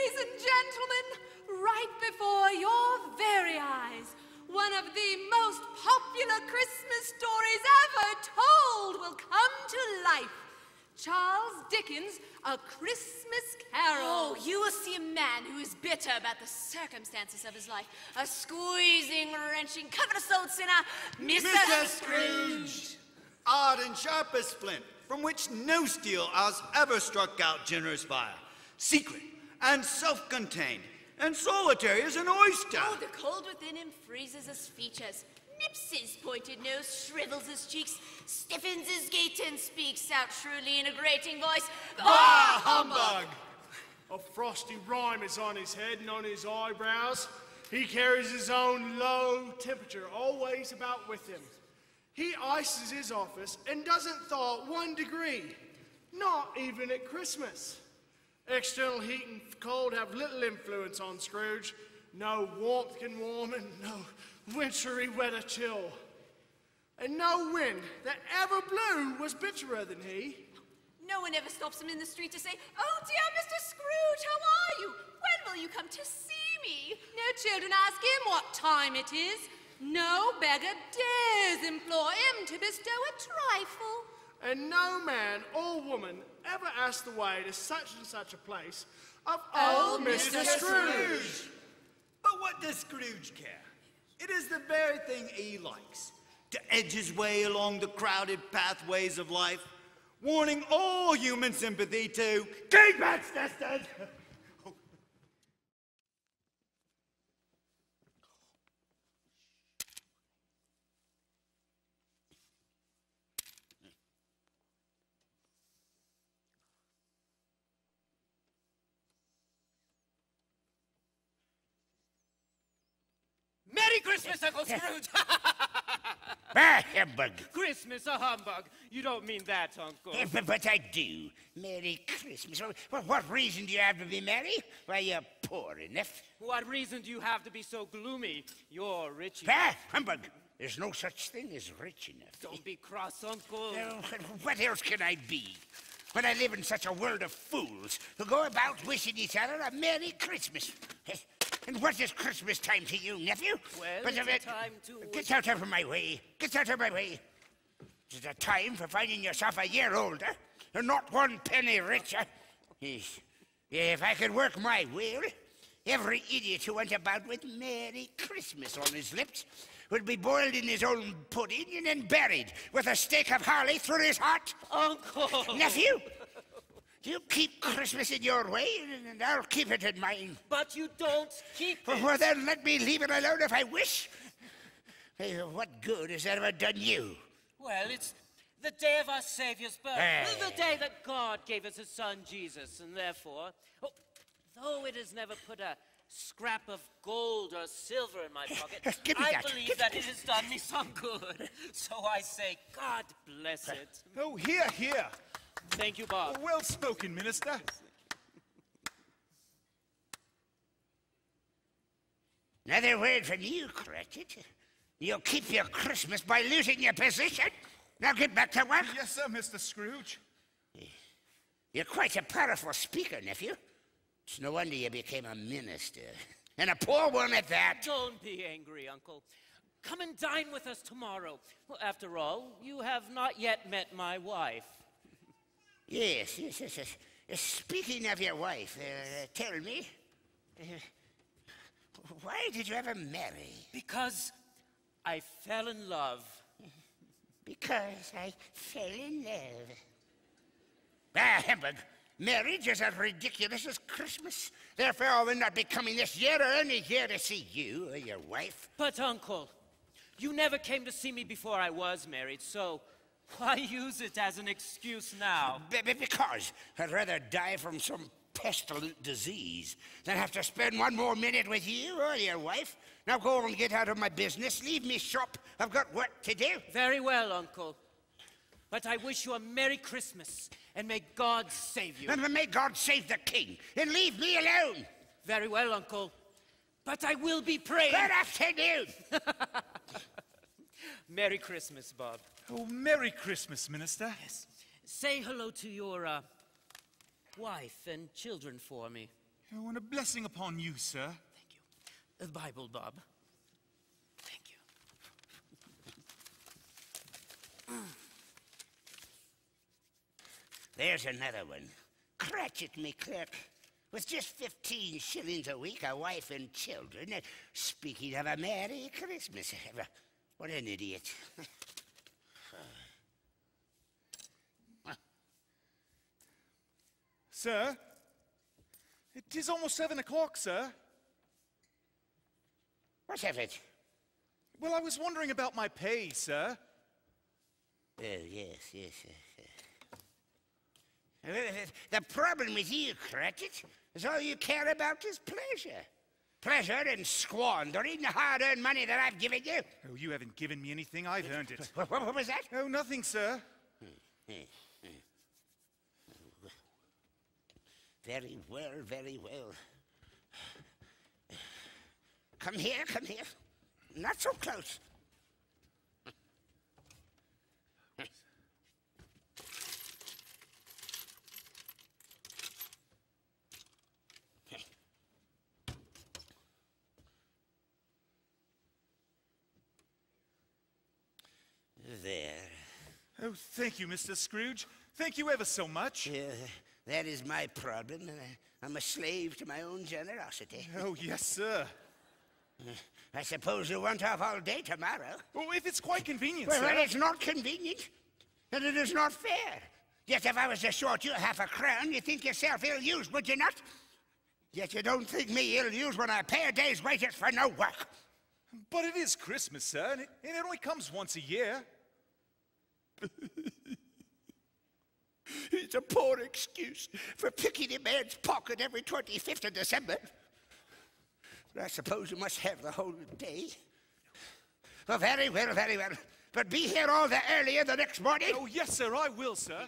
Ladies and gentlemen, right before your very eyes, one of the most popular Christmas stories ever told will come to life. Charles Dickens' A Christmas Carol. Oh, you will see a man who is bitter about the circumstances of his life. A squeezing, wrenching, covetous-old sinner, Mr. Scrooge! Hard and sharp as flint, from which no steel has ever struck out generous fire. Secret and self-contained, and solitary as an oyster. Oh, the cold within him freezes his features, nips his pointed nose, shrivels his cheeks, stiffens his gait, and speaks out shrewdly in a grating voice. Bah, humbug! A frosty rime is on his head and on his eyebrows. He carries his own low temperature always about with him. He ices his office and doesn't thaw 1 degree, not even at Christmas. External heat and cold have little influence on Scrooge. No warmth can warm and no wintry weather chill. And no wind that ever blew was bitterer than he. No one ever stops him in the street to say, "Oh dear, Mr. Scrooge, how are you? When will you come to see me?" No children ask him what time it is. No beggar dares implore him to bestow a trifle. And no man or woman ever asked the way to such and such a place of old Mr. Scrooge. But what does Scrooge care? It is the very thing he likes, to edge his way along the crowded pathways of life, warning all human sympathy to keep it distant. Merry Christmas, Uncle Scrooge! Ah, humbug. Christmas, a humbug. You don't mean that, Uncle. But I do. Merry Christmas. Well, what reason do you have to be merry? Why, you're poor enough. What reason do you have to be so gloomy? You're rich Ah, enough. humbug. There's no such thing as rich enough. Don't be cross, Uncle. What else can I be? When I live in such a world of fools who go about wishing each other a Merry Christmas. And what is Christmas time to you, nephew? Well, But it's a time to... Get out of my way. Get out of my way. It's a time for finding yourself a year older and not 1 penny richer. If I could work my will, every idiot who went about with Merry Christmas on his lips would be boiled in his own pudding and then buried with a stake of Harley through his heart. Uncle! Nephew, you keep Christmas in your way, and I'll keep it in mine. But you don't keep it. Well, then let me leave it alone if I wish. Hey, what good has that ever done you? Well, it's the day of our Savior's birth. The day that God gave us his son, Jesus, and therefore, though it has never put a scrap of gold or silver in my pocket, Give me I that. believe that it has done me some good. So I say, God bless it. Oh, here, here. Thank you, Bob. Well spoken, Minister. Another word from you, Cratchit. You'll keep your Christmas by losing your position. Now get back to work. Yes, sir, Mr. Scrooge. You're quite a powerful speaker, nephew. It's no wonder you became a minister. And a poor one at that. Don't be angry, Uncle. Come and dine with us tomorrow. Well, after all, you have not yet met my wife. Yes. Speaking of your wife, tell me, why did you ever marry? Because I fell in love. Because I fell in love. Ah, humbug. Marriage is as ridiculous as Christmas. Therefore, I will not be coming this year or any year to see you or your wife. But, Uncle, you never came to see me before I was married, so why use it as an excuse now? Because I'd rather die from some pestilent disease than have to spend 1 more minute with you or your wife. Now go on and get out of my business. Leave me shop. I've got work to do. Very well, Uncle. But I wish you a Merry Christmas, and may God save you. And may God save the king, and leave me alone. Very well, Uncle. But I will be praying. Good afternoon. Merry Christmas, Bob. Oh, Merry Christmas, Minister. Yes. Say hello to your wife and children for me. Oh, and a blessing upon you, sir. Thank you. The Bible, Bob. Thank you. There's another one. Cratchit, me clerk. With just 15 shillings a week, a wife and children. Speaking of a Merry Christmas. What an idiot. Sir? It is almost 7 o'clock, sir. What of it? Well, I was wondering about my pay, sir. Oh, yes. The problem with you, Cratchit, is all you care about is pleasure. Pleasure and squandering the hard-earned money that I've given you. Oh, you haven't given me anything. I've earned it. What was that? Oh, nothing, sir. Very well, very well. Come here. Not so close. There. Oh, thank you, Mr. Scrooge. Thank you ever so much. That is my problem. I'm a slave to my own generosity. Oh, yes, sir. I suppose you want off all day tomorrow. Oh, if it's quite convenient, Well, sir. it's not convenient, and it is not fair. Yet if I was to short you £0.50, you'd think yourself ill-used, would you not? Yet you don't think me ill-used when I pay a day's wages for no work. But it is Christmas, sir, and it only comes once a year. It's a poor excuse for picking a man's pocket every 25th of December. But I suppose you must have the whole day. Oh, very well. But be here all the earlier the next morning. Oh, yes, sir, I will, sir.